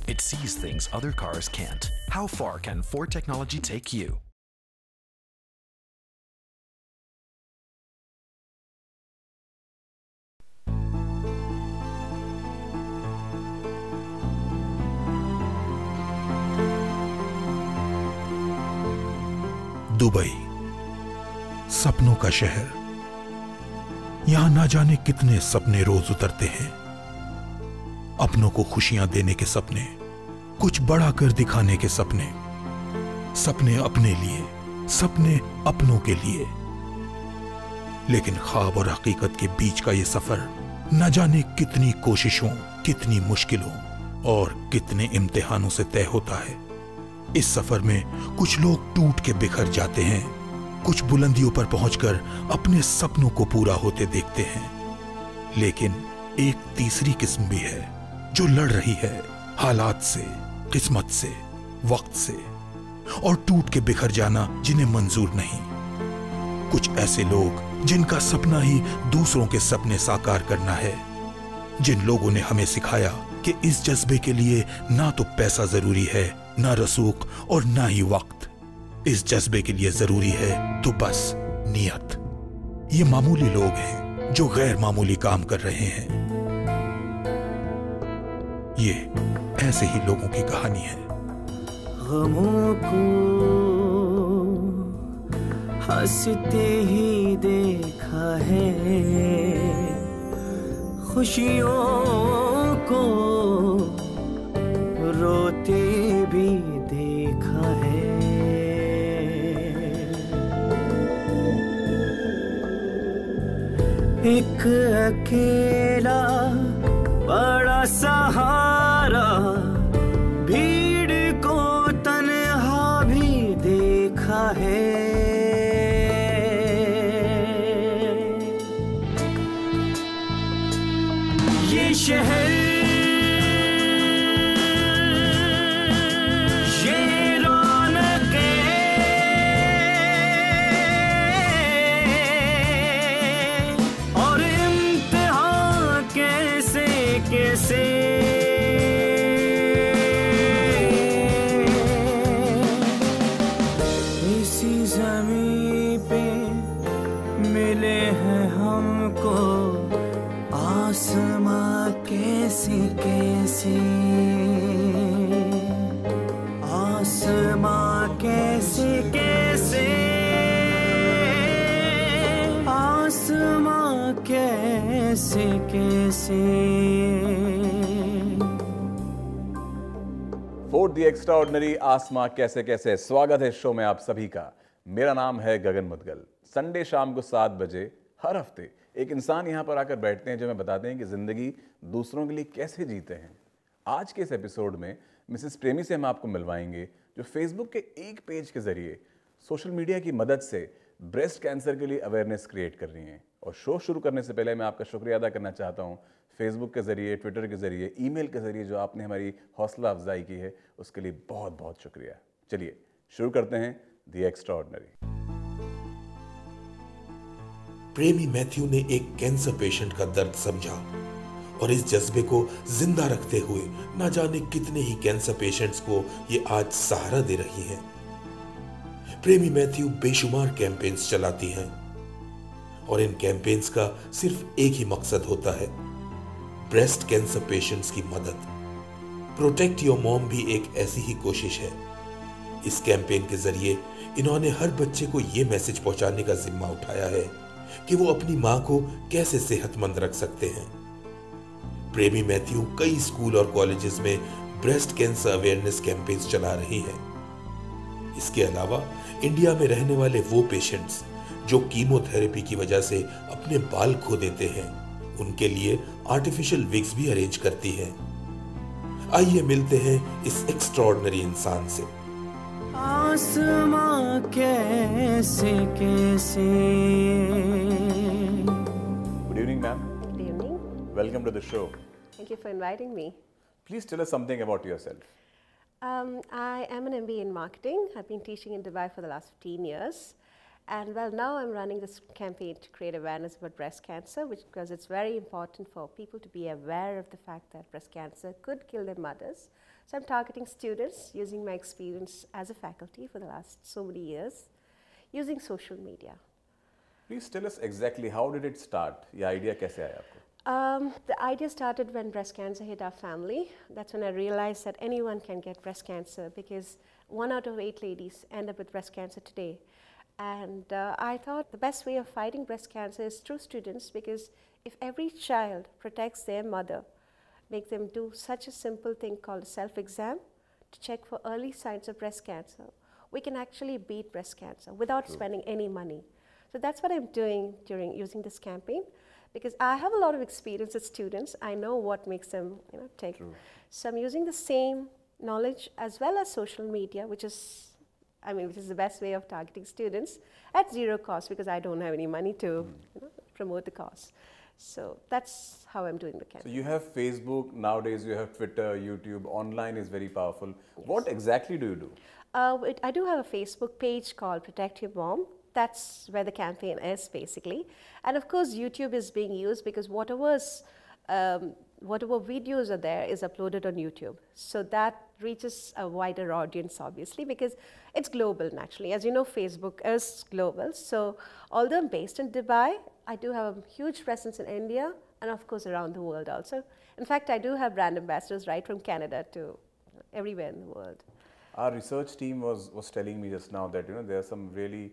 It sees things other cars can't. How far can Ford technology take you? Dubai, सपनों का शहर। यहां ना जाने कितने सपने रोज उतरते हैं। अपनों को खुशियां देने के सपने, कुछ बड़ा कर दिखाने के सपने, सपने अपने लिए, सपने अपनों के लिए। लेकिन ख्वाब और हकीकत के बीच का यह सफर न जाने कितनी कोशिशों, कितनी मुश्किलों और कितने इम्तिहानों से तय होता है। इस सफर में कुछ लोग टूट के बिखर जाते हैं, कुछ बुलंदियों पर पहुंचकर अपने सपनों को पूरा होते देखते हैं। लेकिन एक तीसरी किस्म भी है जो लड़ रही है हालात से, किस्मत से, वक्त से, और टूट के बिखर जाना जिन्हें मंजूर नहीं। कुछ ऐसे लोग जिनका सपना ही दूसरों के सपने साकार करना है, जिन लोगों ने हमें सिखाया कि इस जज्बे के लिए ना तो पैसा जरूरी है, ना रसूख और ना ही वक्त। इस जज्बे के लिए जरूरी है तो बस नियत। ये मामूली लोग हैं जो गैर मामूली काम कर रहे हैं। ये ऐसे ही लोगों की कहानी है। गमों को हंसते ही देखा है, खुशियों को रोते भी देखा है। एक अकेला बड़ा सहारा, भीड़ को तन्हा भी देखा है। ये शहर, ये रौनकें, और इम्तिहान कैसे कैसे। इसी ज़मीं पे मिले हैं हमको आसमां कैसे कैसे, आसमां कैसे कैसे, आसमां कैसे कैसे। फॉर द एक्स्ट्राऑर्डिनरी, आसमां कैसे कैसे। स्वागत है शो में आप सभी का। मेरा नाम है गगन मुदगल। संडे शाम को 7 बजे हर हफ्ते एक इंसान यहाँ पर आकर बैठते हैं जो हमें बताते हैं कि ज़िंदगी दूसरों के लिए कैसे जीते हैं। आज के इस एपिसोड में मिसेस प्रेमी से हम आपको मिलवाएंगे जो फेसबुक के एक पेज के ज़रिए सोशल मीडिया की मदद से ब्रेस्ट कैंसर के लिए अवेयरनेस क्रिएट कर रही हैं। और शो शुरू करने से पहले मैं आपका शुक्रिया अदा करना चाहता हूँ फेसबुक के ज़रिए, ट्विटर के ज़रिए, ईमेल के ज़रिए जो आपने हमारी हौसला अफजाई की है, उसके लिए बहुत बहुत शुक्रिया। चलिए शुरू करते हैं द एक्स्ट्राऑर्डिनरी। प्रेमी मैथ्यू ने एक कैंसर पेशेंट का दर्द समझा और इस जज्बे को जिंदा रखते हुए न जाने कितने ही कैंसर पेशेंट्स को ये आज सहारा दे रही हैं। प्रेमी मैथ्यू बेशुमार कैंपेन्स चलाती हैं और इन कैंपेन्स का सिर्फ एक ही मकसद होता है, ब्रेस्ट कैंसर पेशेंट्स की मदद। प्रोटेक्ट योर मॉम भी एक ऐसी ही कोशिश है। इस कैंपेन के जरिए इन्होंने हर बच्चे को यह मैसेज पहुंचाने का जिम्मा उठाया है कि वो अपनी मां को कैसे सेहतमंद रख सकते हैं। प्रेमी मैथ्यू कई स्कूल और कॉलेजेस में ब्रेस्ट कैंसर अवेयरनेस कैंपेन्स चला रही हैं। इसके अलावा इंडिया में रहने वाले वो पेशेंट्स जो कीमोथेरेपी की वजह से अपने बाल खो देते हैं, उनके लिए आर्टिफिशियल विग्स भी अरेंज करती हैं। आइए मिलते हैं इस एक्स्ट्राऑर्डिनरी इंसान से। आसमां कैसे कैसे। Good evening, ma'am. Good evening. Welcome to the show. Thank you for inviting me. Please tell us something about yourself. I am an MBA in marketing. I've been teaching in Dubai for the last 15 years. And well, now I'm running this campaign to create awareness about breast cancer, because it's very important for people to be aware of the fact that breast cancer could kill their mothers. So I'm targeting students using my experience as a faculty for the last so many years, using social media. Please tell us exactly how did it start? ये idea कैसे आया आपको? The idea started when breast cancer hit our family. That's when I realized that anyone can get breast cancer, because 1 out of 8 ladies end up with breast cancer today. And I thought the best way of fighting breast cancer is through students, because if every child protects their mother, make them do such a simple thing called a self-exam to check for early signs of breast cancer, we can actually beat breast cancer without spending any money. So that's what I'm doing during using this campaign, because I have a lot of experience with students. I know what makes them take. So I'm using the same knowledge as well as social media, which is the best way of targeting students at zero cost, because I don't have any money to promote the cause. So that's how I'm doing the campaign. So you have Facebook, nowadays you have Twitter, YouTube, online is very powerful. Yes. What exactly do you do? I do have a Facebook page called Proctect Your Mom. That's where the campaign is basically. And of course YouTube is being used, because whatever videos are there is uploaded on YouTube. So that reaches a wider audience, obviously, because it's global naturally. As you know, Facebook is global. So although I'm based in Dubai, I do have a huge presence in India and of course around the world also. In fact, I do have brand ambassadors right from Canada to everywhere in the world. Our research team was telling me just now that there are some really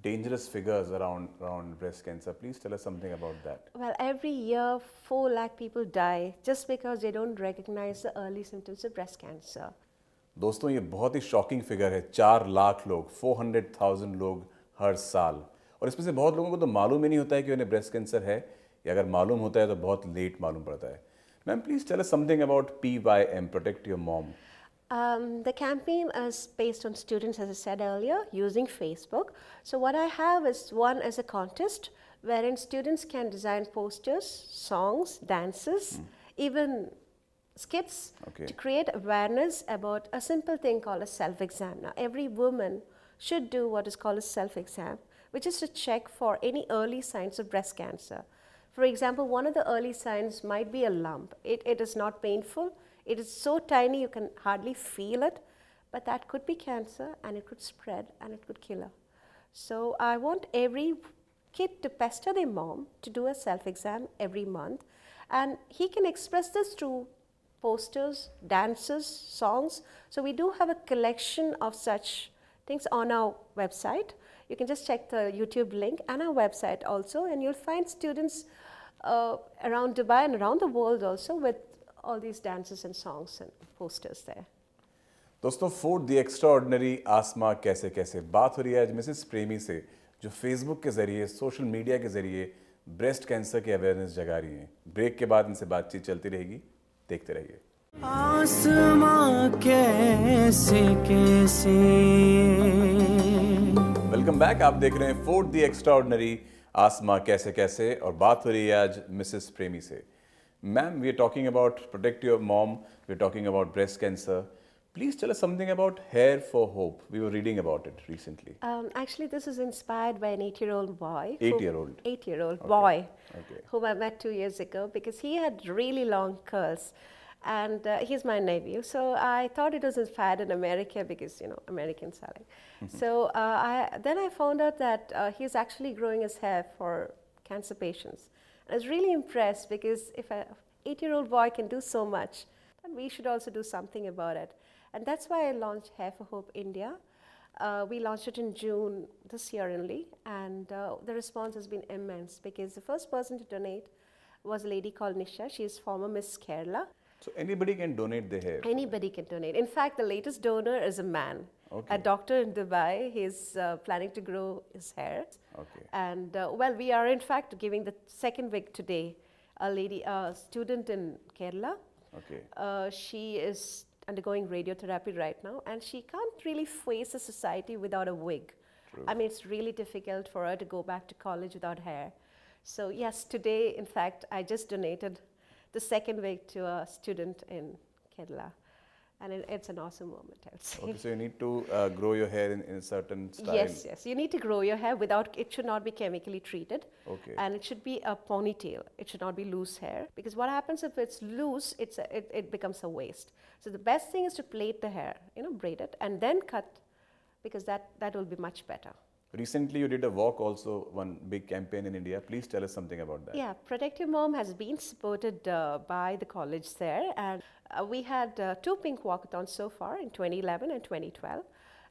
dangerous figures around breast cancer. Please tell us something about that. Well, every year 4 lakh people die just because they don't recognize the early symptoms of breast cancer. दोस्तों, ये बहुत ही shocking figure है। 4 लाख लोग, 400,000 लोग हर साल, और इसमें से बहुत लोगों को तो मालूम ही नहीं होता है कि उन्हें ब्रेस्ट कैंसर है, या अगर मालूम होता है तो बहुत लेट मालूम पड़ता है। Ma'am, please tell us something about PYM, Protect Your Mom. The campaign is based on students, as I said earlier, using Facebook. So what I have is one as a contest wherein students can design posters, songs, dances, even skits to create awareness about a simple thing called a self-exam. Now, every woman should do what is called a self-exam, which is to check for any early signs of breast cancer. For example, one of the early signs might be a lump. It is not painful. It is so tiny you can hardly feel it, but that could be cancer, and it could spread and it could kill her. So I want every kid to pester their mom to do a self-exam every month, and he can express this through posters, dances, songs. So we do have a collection of such things on our website. You can just check the YouTube link and our website also, and you'll find students around Dubai and around the world also with all these dances and songs and posters there. दोस्तों, food the extraordinary आसमा कैसे कैसे बात हो रही है आज Mrs प्रेमी से, जो फेसबुक के जरिए, सोशल मीडिया के जरिए ब्रेस्ट कैंसर की अवेयरनेस जगा रही हैं। ब्रेक के बाद इनसे बातचीत चलती रहेगी, देखते रहिए। आसमां कैसे कैसे। वेलकम बैक, आप देख रहे हैं फूड द एक्स्ट्राऑर्डिनरी आसमा कैसे कैसे, और बात हो रही है आज मिसेस प्रेमी से। Ma'am, we are talking about Protect Your Mom, we are talking about breast cancer. Please tell us something about Hair for Hope. We were reading about it recently. Actually, this is inspired by an 8-year-old boy. 8-year-old? 8-year-old boy, whom I met 2 years ago, because he had really long curls. And he's my nephew. So I thought it was inspired in America, because, Americans are like. So then I found out that he's actually growing his hair for cancer patients. I was really impressed, because if an 8-year-old boy can do so much, then we should also do something about it. And that's why I launched Hair for Hope India. We launched it in June this year only, and the response has been immense, because the first person to donate was a lady called Nisha. She is former Miss Kerala. So anybody can donate their hair? Anybody can donate. In fact, the latest donor is a man. A doctor in Dubai. He's planning to grow his hair. And well, we are in fact giving the second wig today. A student in Kerala. She is undergoing radiotherapy right now, and she can't really face the society without a wig. I mean, it's really difficult for her to go back to college without hair. So yes, today, in fact, I just donated the second wig to a student in Kerala. And it's an awesome moment, I would say. Okay, so you need to grow your hair in a certain style. Yes, yes. You need to grow your hair without, it should not be chemically treated. Okay. And it should be a ponytail. It should not be loose hair. Because what happens if it's loose, it becomes a waste. So the best thing is to plait the hair, braid it, and then cut, because that will be much better. Recently, you did a walk also, one big campaign in India. Please tell us something about that. Yeah, Protect Your Mom has been supported by the college there. And we had 2 pink walkathons so far in 2011 and 2012.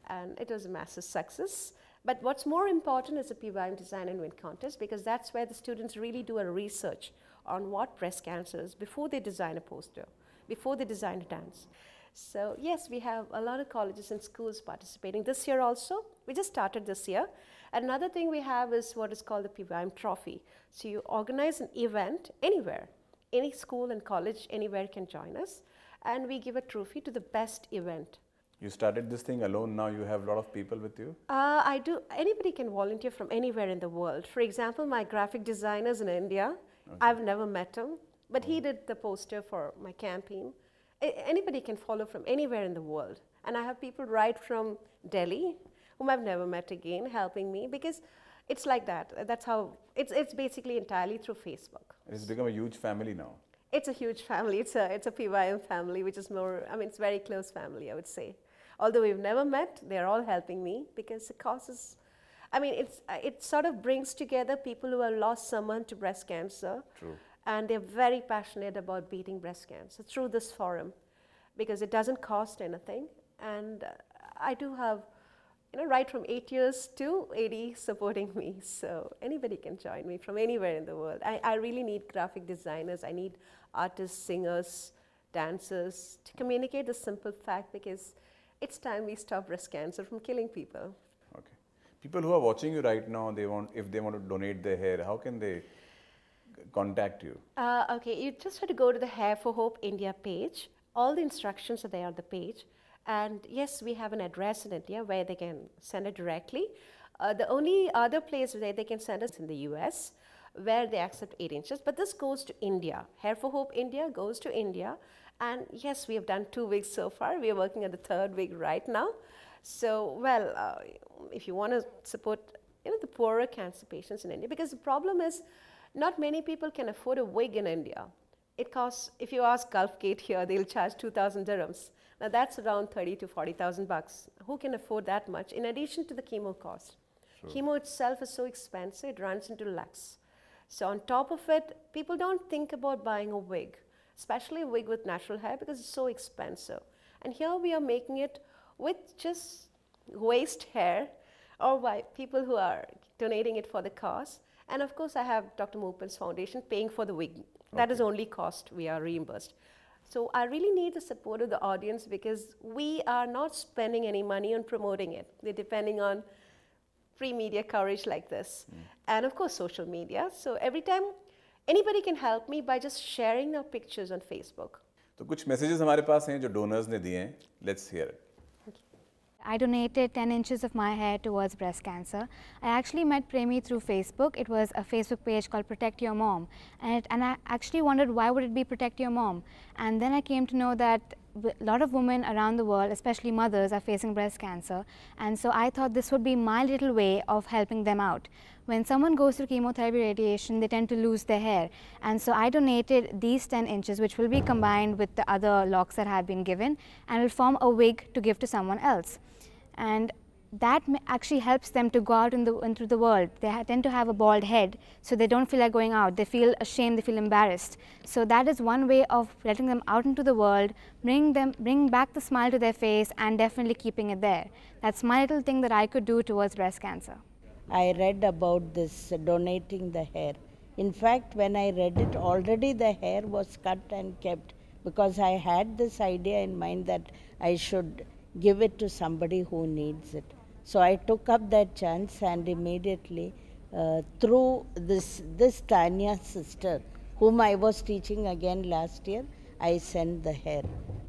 And it was a massive success. But what's more important is the PYM Design and Win contest, because that's where the students really do a research on what breast cancer is before they design a poster, before they design a dance. So yes, we have a lot of colleges and schools participating this year also. We just started this year. Another thing we have is what is called the PYM Trophy. So you organize an event anywhere, any school and college, anywhere can join us, and we give a trophy to the best event. You started this thing alone, now you have a lot of people with you? I do. Anybody can volunteer from anywhere in the world. For example, my graphic designer is in India. Okay. I've never met him, but he did the poster for my campaign. Anybody can follow from anywhere in the world. And I have people right from Delhi, whom I've never met again, helping me, because it's like that. That's how, it's basically entirely through Facebook. It's become a huge family now. It's a huge family. It's a PYM family, which is more, it's very close family, I would say. Although we've never met, they're all helping me, because the cause is, it sort of brings together people who have lost someone to breast cancer. True. And they're very passionate about beating breast cancer through this forum, because it doesn't cost anything. And I do have, right from 8 years to 80 supporting me. So anybody can join me from anywhere in the world. I really need graphic designers. I need artists, singers, dancers to communicate the simple fact, because it's time we stop breast cancer from killing people. Okay. People who are watching you right now, if they want to donate their hair, how can they contact you? Okay, you just have to go to the Hair for Hope India page. All the instructions are there on the page. And yes, we have an address in India where they can send it directly. The only other place where they can send us in the US, where they accept 8 inches. But this goes to India. Hair for Hope India goes to India. And yes, we have done 2 wigs so far. We are working on the 3rd wig right now. So, well, if you want to support the poorer cancer patients in India, because the problem is, not many people can afford a wig in India. It costs, if you ask Gulf Gate here, they'll charge 2,000 dirhams. Now that's around 30 to 40,000 bucks. Who can afford that much? In addition to the chemo cost. Sure. Chemo itself is so expensive, it runs into lakhs. So on top of it, people don't think about buying a wig, especially a wig with natural hair, because it's so expensive. And here we are making it with just waste hair, or by people who are donating it for the cause. And of course, I have Dr. Moopal's foundation paying for the wig. That is only cost we are reimbursed. So I really need the support of the audience, because we are not spending any money on promoting it. They're depending on free media coverage like this. And of course, social media. So every time, anybody can help me by just sharing their pictures on Facebook. तो कुछ messages हमारे पास हैं जो donors ने दिए हैं. Let's hear it. I donated 10 inches of my hair towards breast cancer. I actually met Premi through Facebook. It was a Facebook page called Protect Your Mom. And I actually wondered, why would it be Protect Your Mom? And then I came to know that a lot of women around the world, especially mothers, are facing breast cancer. And so I thought this would be my little way of helping them out. When someone goes through chemotherapy radiation, they tend to lose their hair. And so I donated these 10 inches, which will be combined with the other locks that have been given, and will form a wig to give to someone else. And that actually helps them to go out into the world. They tend to have a bald head, so they don't feel like going out. They feel ashamed, they feel embarrassed. So that is one way of letting them out into the world, bring back the smile to their face, and definitely keeping it there. That's my little thing that I could do towards breast cancer. I read about this donating the hair. In fact, when I read it, already the hair was cut and kept, because I had this idea in mind that I should give it to somebody who needs it. So I took up that chance, and immediately through this Tanya's sister, whom I was teaching again last year, I sent the hair.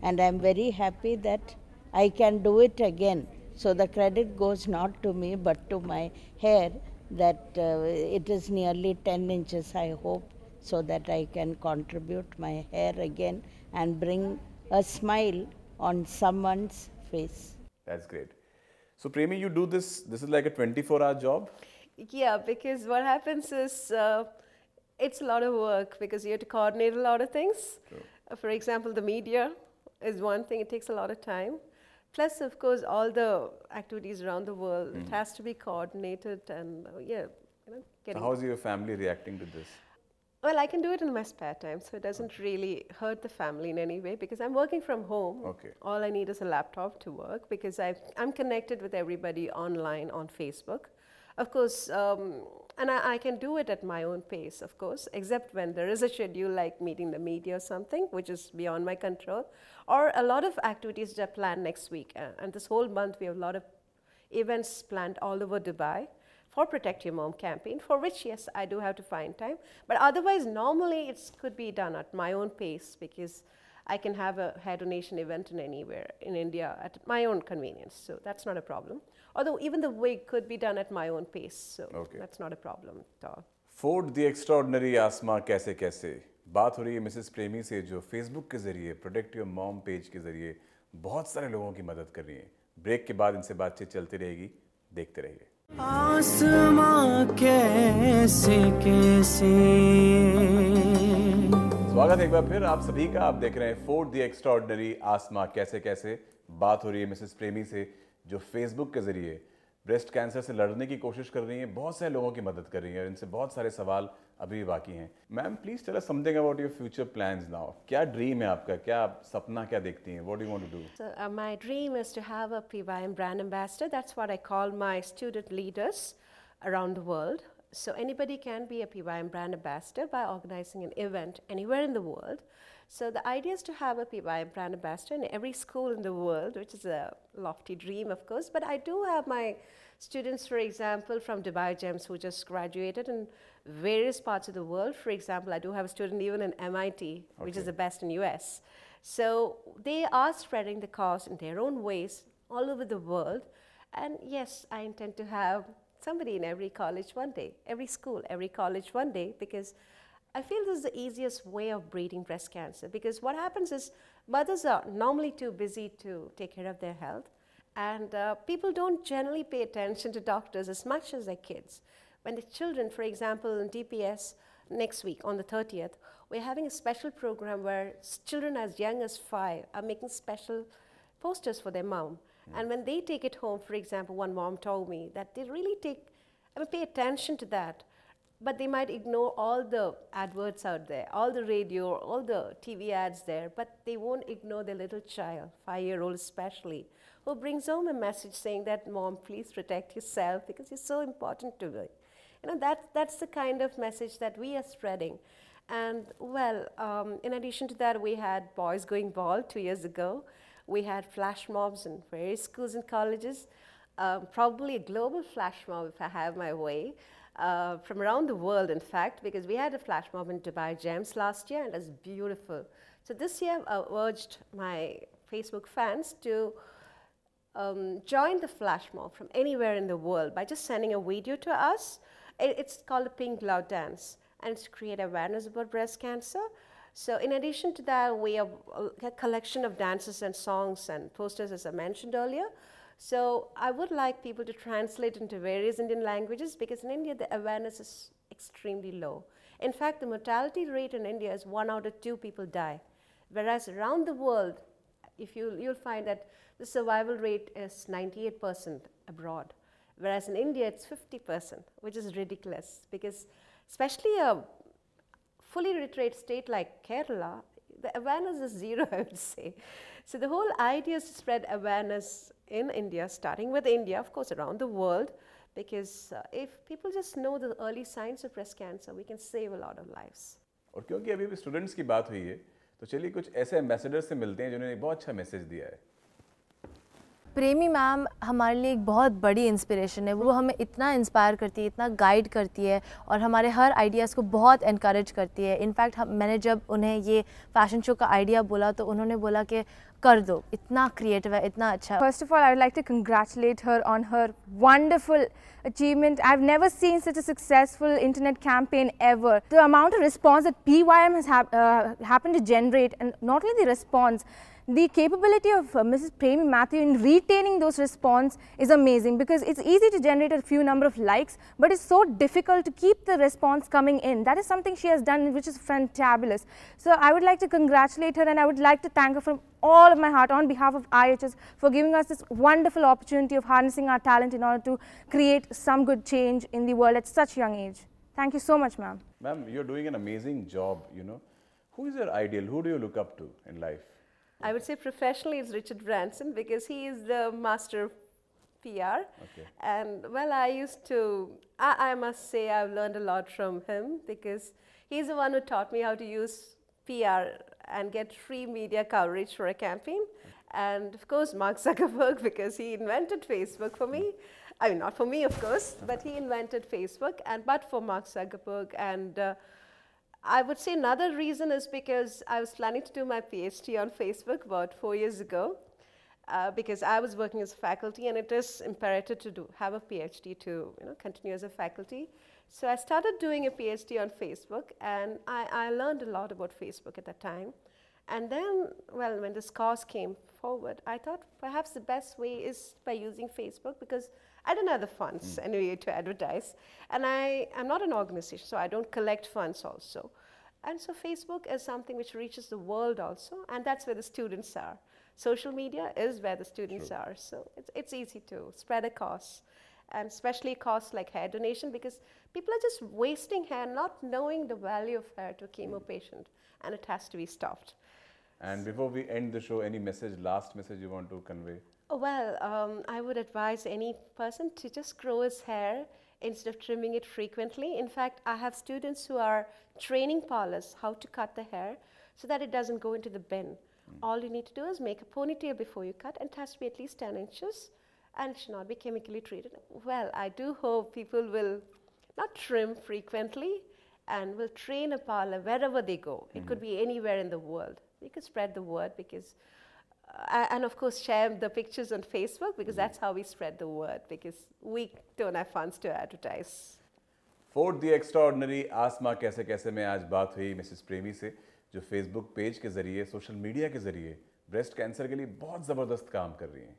And I'm very happy that I can do it again. So the credit goes not to me but to my hair, that it is nearly 10 inches, I hope, so that I can contribute my hair again and bring a smile on someone's face. That's great. So Premi, you do this is like a 24-hour job? Yeah, because what happens is it's a lot of work because you have to coordinate a lot of things. True. For example, the media is one thing, it takes a lot of time. Plus, of course, all the activities around the world, it has to be coordinated and So how's your family reacting to this? Well, I can do it in my spare time, so it doesn't really hurt the family in any way because I'm working from home. Okay. All I need is a laptop to work because I'm connected with everybody online on Facebook. Of course, and I can do it at my own pace, of course, except when there is a schedule like meeting the media or something, which is beyond my control, or a lot of activities that are planned next week. And this whole month, we have a lot of events planned all over Dubai for Protect Your Mom campaign, for which, yes, I do have to find time. But otherwise, normally, it could be done at my own pace because I can have a hair donation event in anywhere in India at my own convenience. So that's not a problem. Although even the wig could be done at my own pace. So that's not a problem at all. Ford the extraordinary आसमां कैसे कैसे बात हो रही है Mrs प्रेमी से जो फेसबुक के जरिए प्रोटेक्ट योर मॉम पेज के जरिए बहुत सारे लोगों की मदद कर रही हैं। ब्रेक के बाद इनसे बातचीत चलती रहेगी, देखते रहिए। आसमां कैसे कैसे। स्वागत है एक बार फिर आप सभी का। आप देख रहे हैं फोर्ड द एक्स्ट्राऑर्डिनरी आसमां कैसे कैसे। बात हो रही है मिसेस प्रेमी से जो फेसबुक के जरिए ब्रेस्ट कैंसर से लड़ने की कोशिश कर रही हैं, बहुत सारे लोगों की मदद कर रही हैं और इनसे बहुत सारे सवाल अभी भी बाकी हैं। Ma'am please tell us something about your future plans now. क्या ड्रीम है आपका, क्या सपना क्या देखती हैं? What do you want to do? So my dream is to have a PYM brand ambassador. That's what I call my student leaders around the world. So anybody can be a PYM brand ambassador by organizing an event anywhere in the world. So the idea is to have a PYM brand ambassador in every school in the world, which is a lofty dream, of course. But I do have my students, for example, from Dubai Gems who just graduated in various parts of the world. For example, I do have a student even in MIT, which is the best in US. So they are spreading the cause in their own ways all over the world. And yes, I intend to have somebody in every college one day, every school, every college one day, because I feel this is the easiest way of breeding breast cancer. Because what happens is mothers are normally too busy to take care of their health, and people don't generally pay attention to doctors as much as their kids. When the children, for example, in DPS next week on the 30th, we're having a special program where children as young as 5 are making special posters for their mom. And when they take it home, for example, one mom told me that they really pay attention to that, but they might ignore all the adverts out there, all the radio, all the TV ads there, but they won't ignore their little child, 5-year-old especially, who brings home a message saying that, Mom, please protect yourself because you're so important to me. You know, that's the kind of message that we are spreading. And well, in addition to that, we had Boys Going Bald 2 years ago. We had flash mobs in various schools and colleges, probably a global flash mob if I have my way, from around the world, in fact, because we had a flash mob in Dubai Gems last year, and it was beautiful. So this year, I urged my Facebook fans to join the flash mob from anywhere in the world by just sending a video to us. It's called a Pink Glove Dance, and it's to create awareness about breast cancer. So in addition to that, we have a collection of dances and songs and posters, as I mentioned earlier. So I would like people to translate into various Indian languages, because in India, the awareness is extremely low. In fact, the mortality rate in India is 1 out of 2 people die. Whereas around the world, you'll find that the survival rate is 98% abroad. Whereas in India, it's 50%, which is ridiculous, because especially a fully literate state like Kerala, the awareness is 0, I would say. So the whole idea is to spread awareness in India, starting with India, of course, around the world, because if people just know the early signs of breast cancer, we can save a lot of lives. और क्योंकि अभी भी students की बात हुई है, तो चलिए कुछ ऐसे एम्बेसडर से मिलते हैं जिन्होंने एक बहुत अच्छा मैसेज दिया है। प्रेमी मैम हमारे लिए एक बहुत बड़ी इंस्पिरेशन है। वो हमें इतना इंस्पायर करती है, इतना गाइड करती है और हमारे हर आइडियाज़ को बहुत एनकरेज करती है। इनफैक्ट मैंने जब उन्हें ये फैशन शो का आइडिया बोला तो उन्होंने बोला कि कर दो, इतना क्रिएटिव है, इतना अच्छा। First of all, I would like to congratulate her on her wonderful achievement. I've never seen such a successful internet campaign ever. The amount of response that PYM has happened to generate, and not only the response, the capability of Mrs. Premi Mathew in retaining those response is amazing, because it's easy to generate a few number of likes, but it's so difficult to keep the response coming in. That is something she has done, which is fantabulous. So I would like to congratulate her, and I would like to thank her from all of my heart on behalf of IHS for giving us this wonderful opportunity of harnessing our talent in order to create some good change in the world at such a young age. Thank you so much, ma'am. Ma'am, you're doing an amazing job, you know. Who is your ideal? Who do you look up to in life? I would say professionally it's Richard Branson, because he is the master of PR. Okay. And well, I must say I've learned a lot from him, because he's the one who taught me how to use PR and get free media coverage for a campaign. And of course, Mark Zuckerberg, because he invented Facebook for me. I mean, not for me, of course, but he invented Facebook, but for Mark Zuckerberg. And I would say another reason is because I was planning to do my PhD on Facebook about 4 years ago, because I was working as a faculty, and it is imperative to have a PhD to continue as a faculty. So I started doing a PhD on Facebook, and I learned a lot about Facebook at that time. And then, well, when this cause came forward, I thought perhaps the best way is by using Facebook, because I don't have the funds anyway to advertise. And I'm not an organization, so I don't collect funds also. And so Facebook is something which reaches the world also, and that's where the students are. Social media is where the students are, so it's easy to spread a cause, and especially costs like hair donation, because people are just wasting hair, not knowing the value of hair to a chemo patient, and it has to be stopped. And before we end the show, any last message you want to convey? Well, I would advise any person to just grow his hair instead of trimming it frequently. In fact, I have students who are training parlors how to cut the hair so that it doesn't go into the bin. All you need to do is make a ponytail before you cut, and it has to be at least 10 inches, and it should not be chemically treated. Well, I do hope people will not trim frequently and will train a parlor wherever they go. It could be anywhere in the world. You could spread the word, because and of course share the pictures on Facebook, because that's how we spread the word, because we don't have funds to advertise. Fourth the extraordinary आसमा कैसे कैसे में आज बात हुई Mrs प्रेमी से, जो फेसबुक पेज के जरिए, सोशल मीडिया के जरिए ब्रेस्ट कैंसर के लिए बहुत ज़बरदस्त काम कर रही हैं।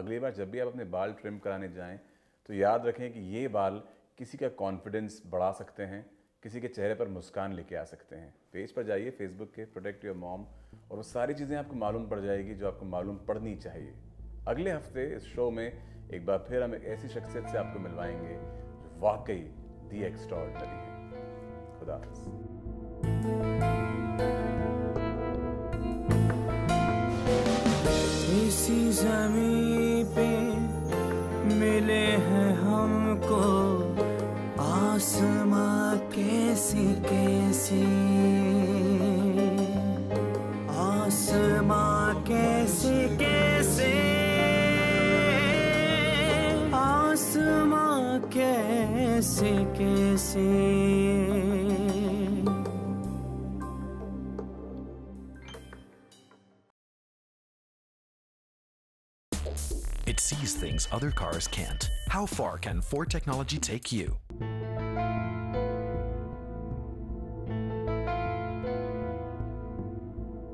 अगली बार जब भी आप अपने बाल ट्रिम कराने जाएं तो याद रखें कि ये बाल किसी का कॉन्फिडेंस बढ़ा सकते हैं, किसी के चेहरे पर मुस्कान लेके आ सकते हैं। पेज पर जाइए फेसबुक के, प्रोटेक्ट योर मॉम, और वो सारी चीज़ें आपको मालूम पड़ जाएगी जो आपको मालूम पड़नी चाहिए। अगले हफ्ते इस शो में एक बार फिर हम एक ऐसी शख्सियत से आपको मिलवाएंगे जो वाकई दी एक्स्ट्राऑर्डिनरी है। खुदा हाफ़िज़। इसी ज़मीं पे मिले हैं हमको आसमां कैसी कैसी, आसमां कैसे कैसे, आसमां कैसे कैसे। It sees things other cars can't. How far can Ford technology take you?